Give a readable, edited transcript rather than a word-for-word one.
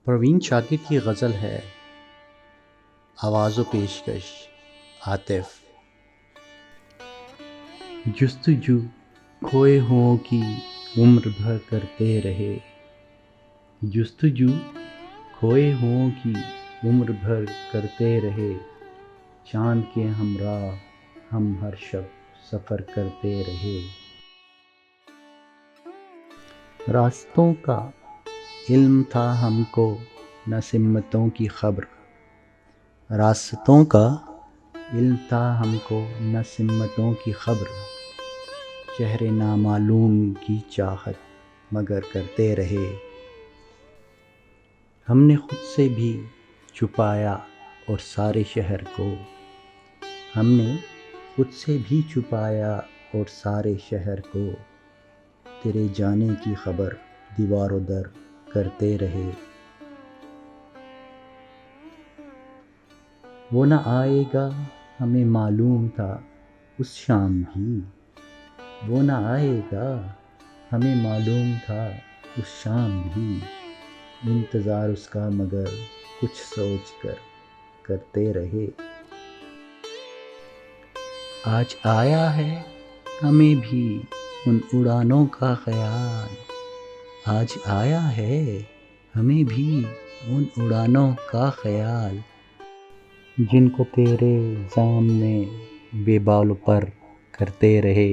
پروین شاکر کی غزل ہے آواز و پیشکش عاطف۔ جستجو کھوئے ہوں کی عمر بھر کرتے رہے، جستجو کھوئے ہوں کی عمر بھر کرتے رہے، چاند کے ہمراہ ہم ہر شب سفر کرتے رہے۔ راستوں کا علم تھا ہم کو نہ سمتوں کی خبر، راستوں کا علم تھا ہم کو نہ سمتوں کی خبر، شہر نامعلوم کی چاہت مگر کرتے رہے۔ ہم نے خود سے بھی چھپایا اور سارے شہر کو، ہم نے خود سے بھی چھپایا اور سارے شہر کو، تیرے جانے کی خبر دیوار و در کرتے رہے۔ وہ نہ آئے گا ہمیں معلوم تھا اس شام بھی، وہ نہ آئے گا ہمیں معلوم تھا اس شام بھی، انتظار اس کا مگر کچھ سوچ کر کرتے رہے۔ آج آیا ہے ہمیں بھی ان اڑانوں کا خیال، آج آیا ہے ہمیں بھی ان اڑانوں کا خیال، جن کو تیرے سامنے بے بال و پر کرتے رہے۔